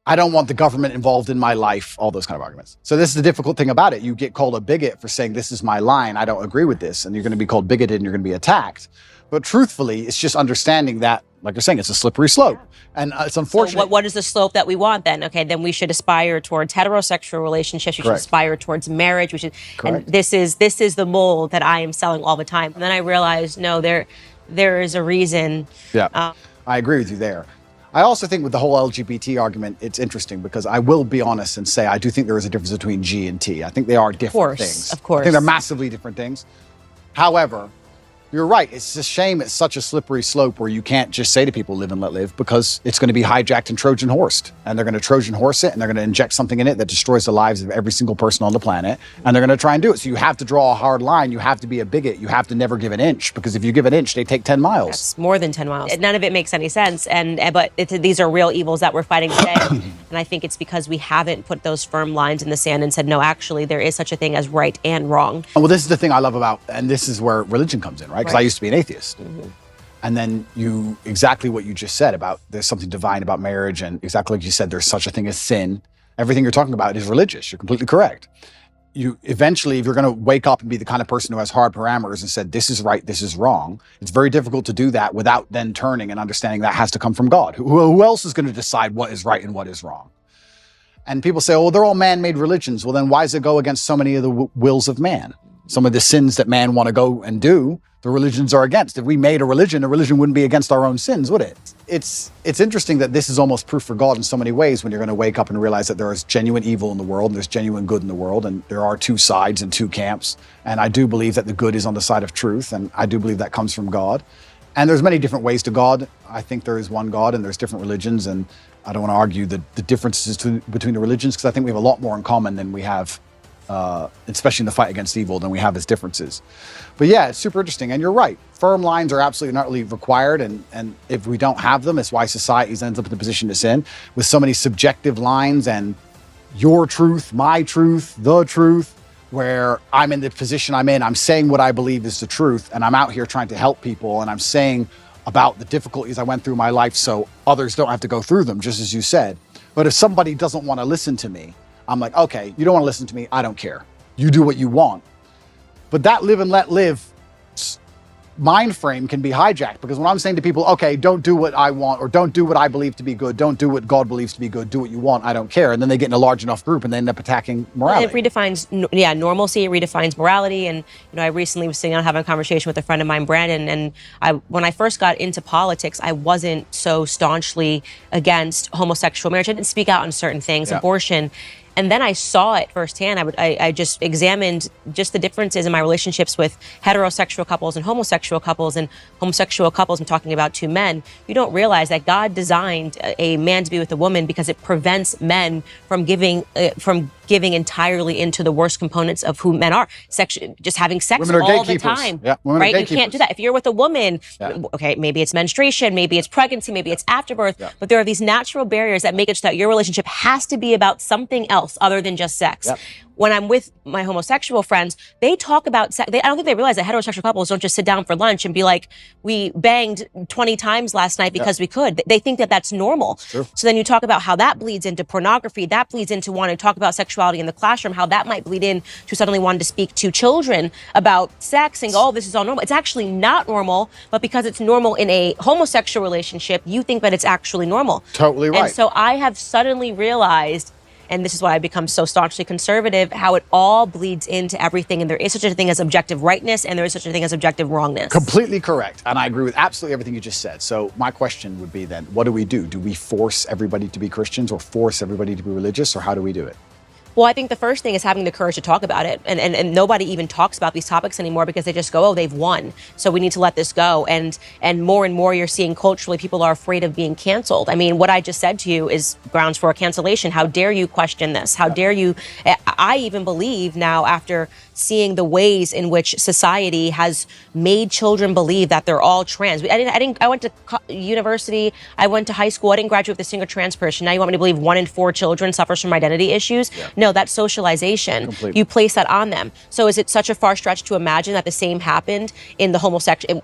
I don't want the government involved in my life, all those kind of arguments. So this is the difficult thing about it. You get called a bigot for saying, this is my line, I don't agree with this, and you're going to be called bigoted and you're going to be attacked. But truthfully, it's just understanding that, like you're saying, it's a slippery slope. And it's unfortunate. So what is the slope that we want then? Okay, then we should aspire towards heterosexual relationships. We should aspire towards marriage. We should, and this is the mold that I am selling all the time. And then I realized, no, there is a reason. Yeah, I agree with you there. I also think with the whole LGBT argument, it's interesting because I will be honest and say I do think there is a difference between G and T. I think they are different things. Of course. I think they're massively different things. However, you're right. It's a shame it's such a slippery slope where you can't just say to people, live and let live, because it's going to be hijacked and Trojan horsed. And they're going to Trojan horse it, and they're going to inject something in it that destroys the lives of every single person on the planet. And they're going to try and do it. So you have to draw a hard line. You have to be a bigot. You have to never give an inch, because if you give an inch, they take 10 miles. That's more than 10 miles. None of it makes any sense. But these are real evils that we're fighting today. And I think it's because we haven't put those firm lines in the sand and said, no, actually, there is such a thing as right and wrong. Well, this is the thing I love about, and this is where religion comes in, right? Because I used to be an atheist. Mm-hmm. And then exactly what you just said about there's something divine about marriage, and exactly like you said, there's such a thing as sin. Everything you're talking about is religious. You're completely correct. You eventually, if you're going to wake up and be the kind of person who has hard parameters and said, this is right, this is wrong, it's very difficult to do that without then turning and understanding that has to come from God. Who else is going to decide what is right and what is wrong? And people say, oh, they're all man-made religions. Well, then why does it go against so many of the wills of man? Some of the sins that man want to go and do, the religions are against. If we made a religion wouldn't be against our own sins, would it? It's interesting that this is almost proof for God in so many ways, when you're going to wake up and realize that there is genuine evil in the world and there's genuine good in the world, and there are two sides and two camps. And I do believe that the good is on the side of truth, and I do believe that comes from God. And there's many different ways to God. I think there is one God and there's different religions, and I don't want to argue the differences between the religions, because I think we have a lot more in common than we have especially in the fight against evil, than we have as differences. But yeah, it's super interesting. And you're right. Firm lines are absolutely not really required. And if we don't have them, it's why society ends up in the position it's in, with so many subjective lines and your truth, my truth, the truth, where I'm in the position I'm in. I'm saying what I believe is the truth, and I'm out here trying to help people, and I'm saying about the difficulties I went through in my life so others don't have to go through them, just as you said. But if somebody doesn't want to listen to me, I'm like, okay, you don't want to listen to me, I don't care. You do what you want. But that live and let live mind frame can be hijacked, because when I'm saying to people, okay, don't do what I want, or don't do what I believe to be good, don't do what God believes to be good, do what you want, I don't care. And then they get in a large enough group and they end up attacking morality. It redefines, normalcy, it redefines morality. And, I recently was sitting down having a conversation with a friend of mine, Brandon, and when I first got into politics, I wasn't so staunchly against homosexual marriage. I didn't speak out on certain things, abortion. And then I saw it firsthand. I just examined just the differences in my relationships with heterosexual couples and homosexual couples. And homosexual couples, I'm talking about two men. You don't realize that God designed a man to be with a woman because it prevents men from giving entirely into the worst components of who men are. Just having sex all the time. Yeah, right? You can't do that. If you're with a woman, okay, maybe it's menstruation, maybe it's pregnancy, maybe it's afterbirth, but there are these natural barriers that make it so that your relationship has to be about something else other than just sex. Yep. When I'm with my homosexual friends, they talk about sex. I don't think they realize that heterosexual couples don't just sit down for lunch and be like, we banged 20 times last night because we could. They think that that's normal. So then you talk about how that bleeds into pornography, that bleeds into wanting to talk about sexuality in the classroom, how that might bleed in to suddenly wanting to speak to children about sex and go, oh, this is all normal. It's actually not normal, but because it's normal in a homosexual relationship, you think that it's actually normal. Totally right. And so I have suddenly realized, and this is why I become so staunchly conservative, how it all bleeds into everything. And there is such a thing as objective rightness, and there is such a thing as objective wrongness. Completely correct. And I agree with absolutely everything you just said. So my question would be then, what do we do? Do we force everybody to be Christians, or force everybody to be religious, or how do we do it? Well, I think the first thing is having the courage to talk about it. And nobody even talks about these topics anymore because they just go, oh, they've won, so we need to let this go. And more you're seeing culturally, people are afraid of being canceled. I mean, what I just said to you is grounds for a cancellation. How dare you question this? How dare you? I even believe now, after seeing the ways in which society has made children believe that they're all trans. I went to university, I went to high school, I didn't graduate with a single trans person. Now you want me to believe 1 in 4 children suffers from identity issues? No, that socialization, Completely. you place that on them. So is it such a far stretch to imagine that the same happened in the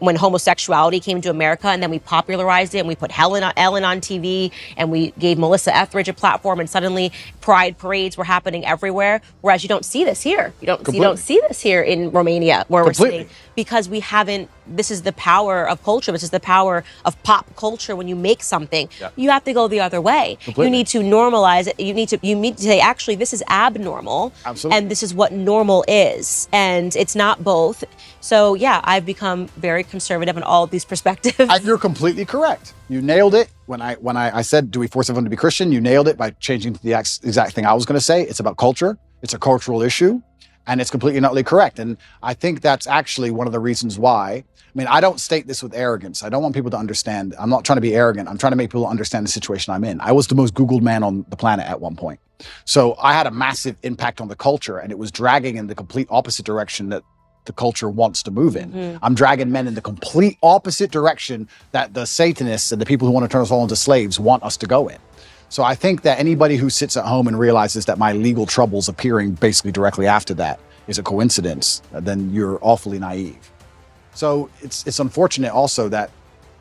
when homosexuality came to America, and then we popularized it and we put Ellen on TV and we gave Melissa Etheridge a platform, and suddenly pride parades were happening everywhere, whereas you don't see this here. You don't see this here in Romania, where we're sitting, because we haven't. This is the power of culture. This is the power of pop culture. When you make something, you have to go the other way. You need to normalize it. You need to say, actually, this is abnormal. Absolutely. And this is what normal is. And it's not both. So yeah, I've become very conservative in all of these perspectives. And you're completely correct. You nailed it. When I said, do we force everyone to be Christian? You nailed it by changing to the exact thing I was going to say. It's about culture. It's a cultural issue. And it's completely and utterly correct. And I think that's actually one of the reasons why. I mean, I don't state this with arrogance. I don't want people to understand. I'm not trying to be arrogant. I'm trying to make people understand the situation I'm in. I was the most Googled man on the planet at one point. So I had a massive impact on the culture, and it was dragging in the complete opposite direction that the culture wants to move in. Mm-hmm. I'm dragging men in the complete opposite direction that the Satanists and the people who want to turn us all into slaves want us to go in. So I think that anybody who sits at home and realizes that my legal troubles appearing basically directly after that is a coincidence, then you're awfully naive. So it's unfortunate also that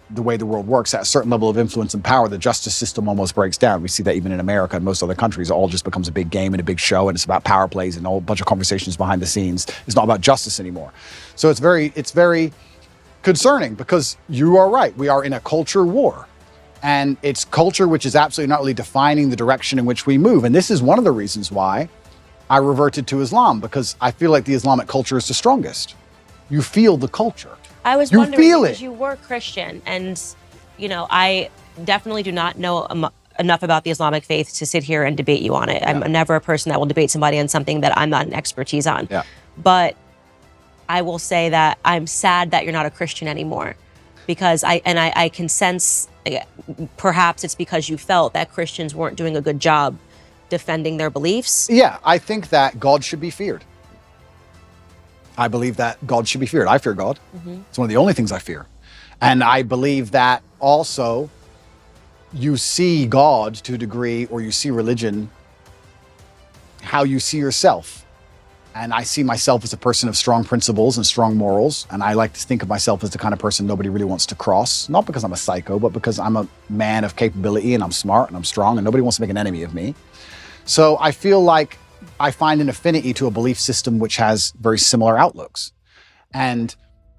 the way the world works, at a certain level of influence and power, the justice system almost breaks down. We see that even in America and most other countries. It all just becomes a big game and a big show, and it's about power plays and a whole bunch of conversations behind the scenes. It's not about justice anymore. So it's very concerning, because you are right. We are in a culture war. And it's culture which is absolutely not really defining the direction in which we move. And this is one of the reasons why I reverted to Islam, because I feel like the Islamic culture is the strongest. You feel the culture. I was wondering, because you were Christian, and I definitely do not know enough about the Islamic faith to sit here and debate you on it. Yeah. I'm never a person that will debate somebody on something that I'm not an expertise on. Yeah. But I will say that I'm sad that you're not a Christian anymore, because I can sense, perhaps it's because you felt that Christians weren't doing a good job defending their beliefs. Yeah, I think that God should be feared. I believe that God should be feared. I fear God. Mm-hmm. It's one of the only things I fear. And I believe that also you see God to a degree, or you see religion how you see yourself. And I see myself as a person of strong principles and strong morals. And I like to think of myself as the kind of person nobody really wants to cross. Not because I'm a psycho, but because I'm a man of capability, and I'm smart and I'm strong, and nobody wants to make an enemy of me. So I feel like I find an affinity to a belief system which has very similar outlooks. And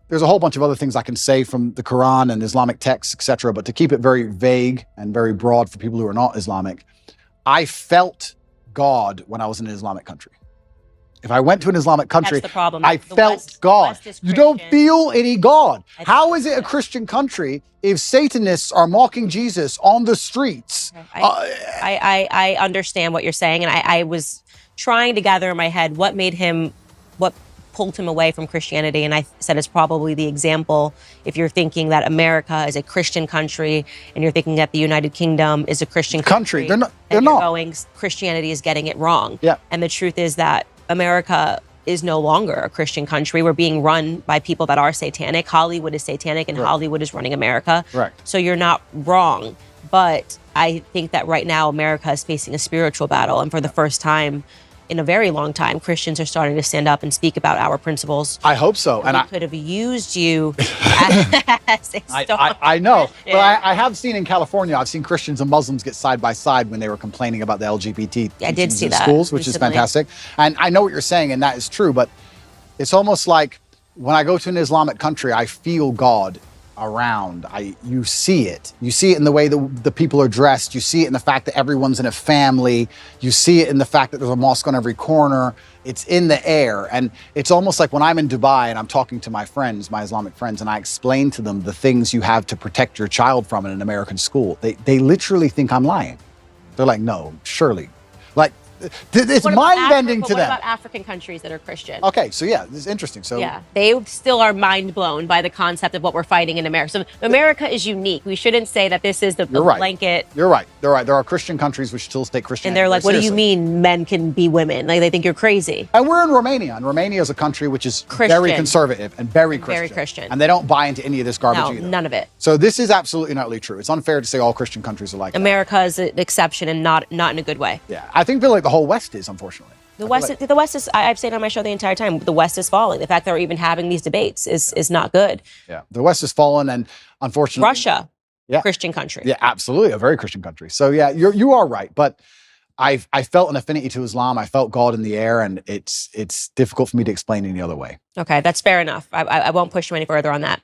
there's a whole bunch of other things I can say from the Quran and Islamic texts, etc. But to keep it very vague and very broad for people who are not Islamic, I felt God when I was in an Islamic country. If I went to an Islamic country, that's the problem. I felt God. You don't feel any God. How is it a Christian country if Satanists are mocking Jesus on the streets? I understand what you're saying, and I was trying to gather in my head what pulled him away from Christianity. And I said it's probably the example. If you're thinking that America is a Christian country, and you're thinking that the United Kingdom is a Christian country, they're not. Going, Christianity is getting it wrong. Yeah. And the truth is that America is no longer a Christian country. We're being run by people that are satanic. Hollywood is satanic, and Hollywood is running America. Right. So you're not wrong. But I think that right now America is facing a spiritual battle. And for the first time in a very long time, Christians are starting to stand up and speak about our principles. I hope so. And I could have used you as a star. I know. Yeah. But I have seen in California, I've seen Christians and Muslims get side by side when they were complaining about the LGBT I did see in that schools, which recently. is fantastic. And I know what you're saying, and that is true. But it's almost like when I go to an Islamic country, I feel God around. You see it. You see it in the way the people are dressed. You see it in the fact that everyone's in a family. You see it in the fact that there's a mosque on every corner. It's in the air. And it's almost like when I'm in Dubai and I'm talking to my friends, my Islamic friends, and I explain to them the things you have to protect your child from in an American school, they literally think I'm lying. They're like, no, surely. Like, it's mind-bending to them. What about African countries that are Christian? Okay, so yeah, this is interesting. So yeah, they still are mind-blown by the concept of what we're fighting in America. So America is unique. We shouldn't say that this is the blanket. You're right. They're right. There are Christian countries which still take Christianity. And they're like, what do you mean men can be women? Like, they think you're crazy. And we're in Romania. And Romania is a country which is very conservative and very Christian. Very Christian. And they don't buy into any of this garbage either. None of it. So this is absolutely not true. It's unfair to say all Christian countries are like that. America is an exception, and not in a good way. Yeah. I think people the whole West is, unfortunately. The West is. I've said on my show the entire time. The West is falling. The fact that we're even having these debates is not good. Yeah, the West is fallen, and unfortunately, Russia, Christian country. Yeah, absolutely, a very Christian country. So yeah, you are right, but I felt an affinity to Islam. I felt God in the air, and it's difficult for me to explain any other way. Okay, that's fair enough. I won't push you any further on that.